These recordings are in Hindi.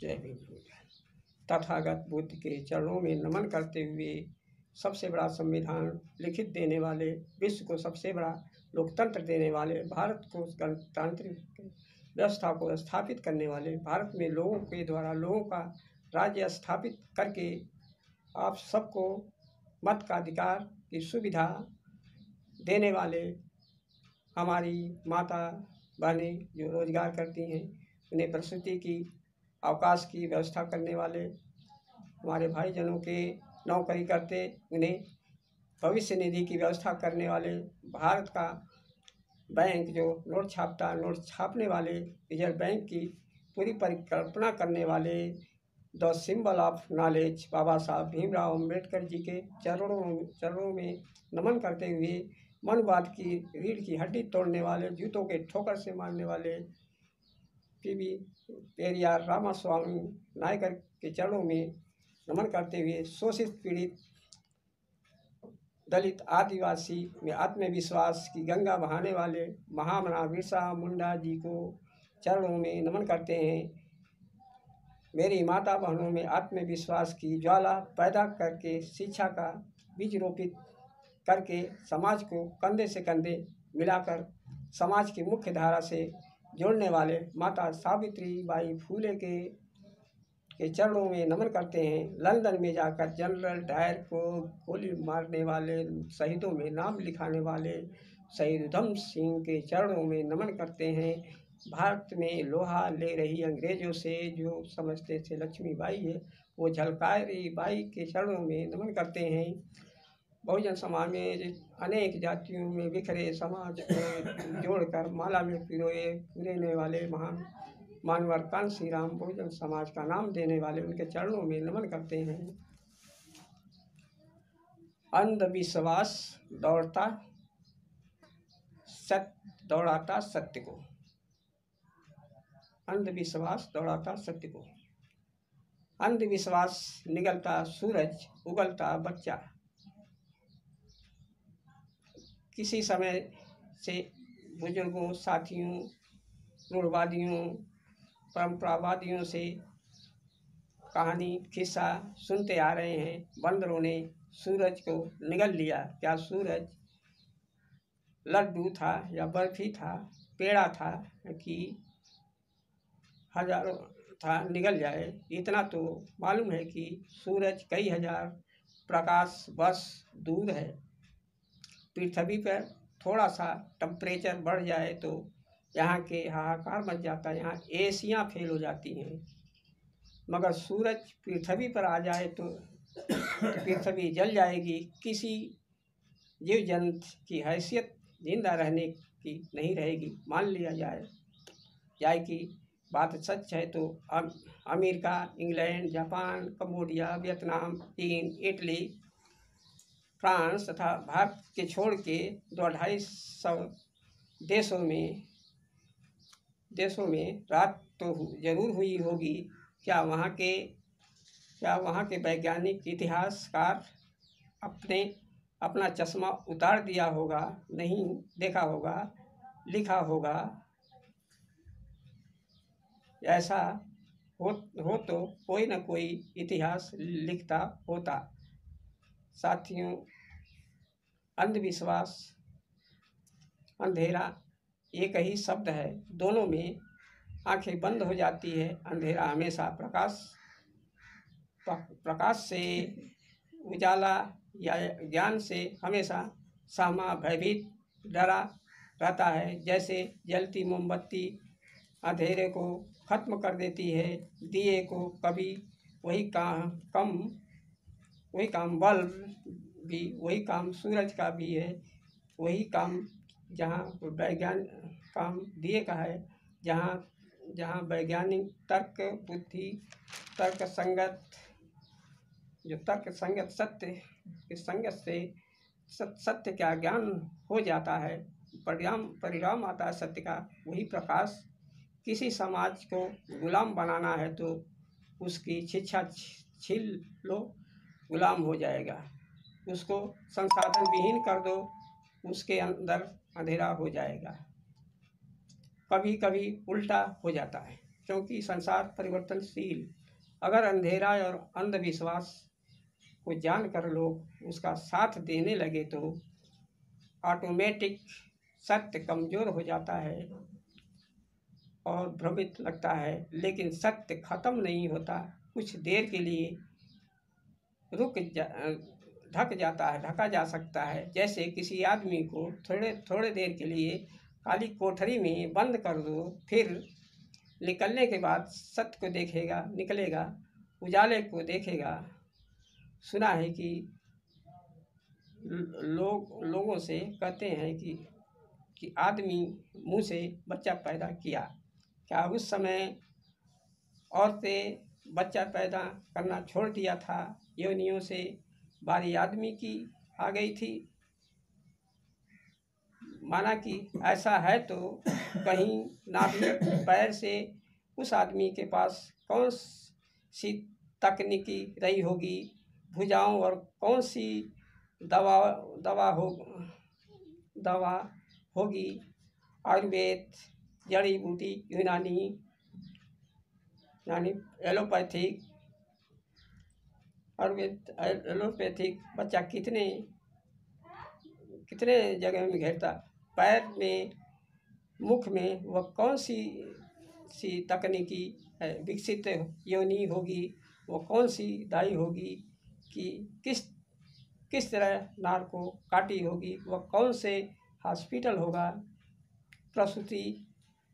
जय भीम। तथागत बुद्ध के चरणों में नमन करते हुए सबसे बड़ा संविधान लिखित देने वाले, विश्व को सबसे बड़ा लोकतंत्र देने वाले, भारत को गणतांत्रिक व्यवस्था को स्थापित करने वाले, भारत में लोगों के द्वारा लोगों का राज्य स्थापित करके आप सबको मत का अधिकार की सुविधा देने वाले हमारी माता बहनें जो रोजगार करती हैं, उन्हें प्रसूति की अवकाश की व्यवस्था करने वाले, हमारे भाईजनों के नौकरी करते उन्हें भविष्य निधि की व्यवस्था करने वाले, भारत का बैंक जो नोट छापता, नोट छापने वाले, रिजर्व बैंक की पूरी परिकल्पना करने वाले, द सिंबल ऑफ नॉलेज बाबा साहब भीमराव अम्बेडकर जी के चरणों में नमन करते हुए मनवाद की रीढ़ की हड्डी तोड़ने वाले, जूतों के ठोकर से मारने वाले पीवी पेरियार रामास्वामी नायकर के चरणों में नमन करते हुए शोषित पीड़ित दलित आदिवासी में आत्मविश्वास की गंगा बहाने वाले महामना बिरसा मुंडा जी को चरणों में नमन करते हैं। मेरी माता बहनों में आत्मविश्वास की ज्वाला पैदा करके शिक्षा का बीज रोपित करके समाज को कंधे से कंधे मिलाकर समाज की मुख्य धारा से जोड़ने वाले माता सावित्री बाई फूले के चरणों में नमन करते हैं। लंदन में जाकर जनरल डायर को गोली मारने वाले, शहीदों में नाम लिखाने वाले शहीद उधम सिंह के चरणों में नमन करते हैं। भारत में लोहा ले रही अंग्रेजों से जो समझते थे लक्ष्मीबाई है, वो झलकारी बाई के चरणों में नमन करते हैं। बहुजन समाज में अनेक जातियों में बिखरे समाज को जोड़कर माला में पिरोने वाले महान मानवर कांसी राम बहुजन समाज का नाम देने वाले उनके चरणों में नमन करते हैं। अंधविश्वास दौड़ाता सत्य को, अंधविश्वास दौड़ाता सत्य को। अंधविश्वास निगलता सूरज उगलता बच्चा। किसी समय से बुजुर्गों, साथियों, रूढ़वादियों, परंपरावादियों से कहानी किस्सा सुनते आ रहे हैं। बंदरों ने सूरज को निगल लिया। क्या सूरज लड्डू था या बर्फी था, पेड़ा था कि हजारों था, निगल जाए? इतना तो मालूम है कि सूरज कई हजार प्रकाश वर्ष दूर है। पृथ्वी पर थोड़ा सा टेम्परेचर बढ़ जाए तो यहाँ के हाहाकार मच जाता है, यहाँ एसियाँ फेल हो जाती हैं। मगर सूरज पृथ्वी पर आ जाए तो पृथ्वी जल जाएगी। किसी जीव जंतु की हैसियत जिंदा रहने की नहीं रहेगी। मान लिया जाए कि बात सच है तो America, England, Japan, Cambodia, Vietnam, चीन, इटली, फ्रांस तथा भारत के छोड़ के 200-250 देशों में रात तो जरूर हुई होगी। क्या वहाँ के वैज्ञानिक इतिहासकार अपना चश्मा उतार दिया होगा, नहीं देखा होगा, लिखा होगा? ऐसा हो तो कोई न कोई इतिहास लिखता होता। साथियों, अंधविश्वास, अंधेरा एक ही शब्द है, दोनों में आंखें बंद हो जाती है। अंधेरा हमेशा प्रकाश से, उजाला या ज्ञान से हमेशा सहमा, भयभीत, डरा रहता है। जैसे जलती मोमबत्ती अंधेरे को खत्म कर देती है, दिए को कभी वही काम बल्ब भी, वही काम सूरज का भी है, वही काम जहाँ वैज्ञानिक काम दिए का है, जहाँ वैज्ञानिक तर्क बुद्धि तर्क संगत सत्य के संगत से सत्य का ज्ञान हो जाता है, परिणाम आता है सत्य का, वही प्रकाश। किसी समाज को गुलाम बनाना है तो उसकी शिक्षा छीन लो, गुलाम हो जाएगा। उसको संसाधन विहीन कर दो, उसके अंदर अंधेरा हो जाएगा। कभी कभी उल्टा हो जाता है। क्योंकि संसार परिवर्तनशील। अगर अंधेरा और अंधविश्वास को जानकर लोग उसका साथ देने लगे तो ऑटोमेटिक सत्य कमज़ोर हो जाता है और भ्रमित लगता है। लेकिन सत्य खत्म नहीं होता, कुछ देर के लिए ढका जा सकता है। जैसे किसी आदमी को थोड़े देर के लिए काली कोठरी में बंद कर दो, फिर निकलने के बाद सत्य को निकलेगा, उजाले को देखेगा। सुना है कि लोगों से कहते हैं कि आदमी मुंह से बच्चा पैदा किया, क्या उस समय औरतें बच्चा पैदा करना छोड़ दिया था? योनियों से बारी आदमी की आ गई थी। माना कि ऐसा है तो कहीं नाभि पैर से उस आदमी के पास कौन सी तकनीकी रही होगी, भुजाओं और कौन सी दवा होगी, आयुर्वेद, जड़ी बूटी, यूनानी यानी एलोपैथिक बच्चा कितने जगह में घेरता, पैर में, मुख में, वह कौन सी तकनीकी विकसित योनि होगी, वो कौन सी दाई होगी कि किस तरह नार को काटी होगी, वह कौन से हॉस्पिटल होगा, प्रसूति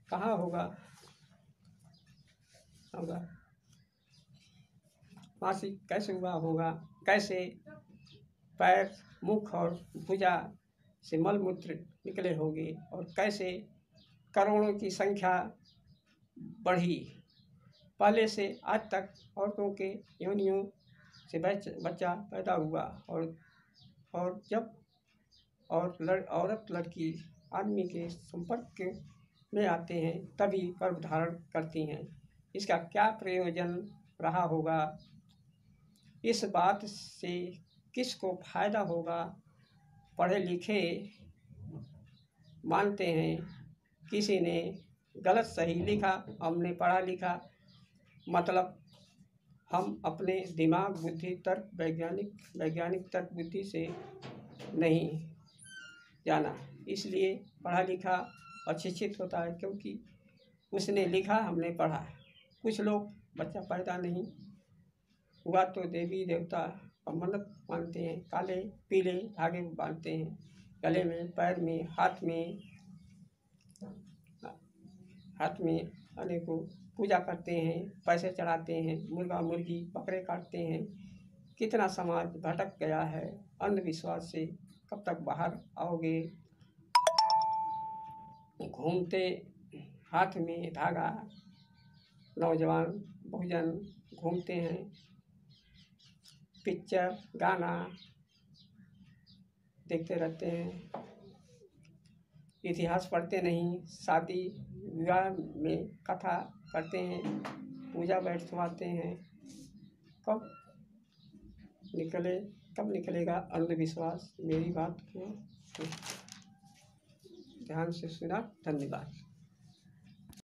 कहाँ होगा, मासिक कैसे हुआ होगा, कैसे पैर, मुख और भुजा से मलमूत्र निकले होंगे, और कैसे करोड़ों की संख्या बढ़ी। पहले से आज तक औरतों के योनियों से बच्चा पैदा हुआ, और जब औरत लड़की आदमी के संपर्क में आते हैं तभी गर्भ धारण करती हैं। इसका क्या प्रयोजन रहा होगा, इस बात से किसको फायदा होगा? पढ़े लिखे मानते हैं, किसी ने गलत सही लिखा, हमने पढ़ा लिखा, मतलब हम अपने दिमाग, बुद्धि, तर्क, वैज्ञानिक तर्क बुद्धि से नहीं जाना, इसलिए पढ़ा लिखा अशिक्षित होता है, क्योंकि उसने लिखा, हमने पढ़ा। कुछ लोग बच्चा पैदा नहीं हुआ तो देवी देवता का मन्नत मानते हैं, काले पीले धागे बांधते हैं गले में, पैर में, हाथ में अनेकों पूजा करते हैं, पैसे चढ़ाते हैं, मुर्गा मुर्गी बकरे काटते हैं। कितना समाज भटक गया है अंधविश्वास से, कब तक बाहर आओगे? घूमते हाथ में धागा, नौजवान बहुजन घूमते हैं, पिक्चर गाना देखते रहते हैं, इतिहास पढ़ते नहीं, शादी विवाह में कथा करते हैं, पूजा बैठवाते हैं। कब निकलेगा अंधविश्वास? मेरी बात को ध्यान से सुना, धन्यवाद।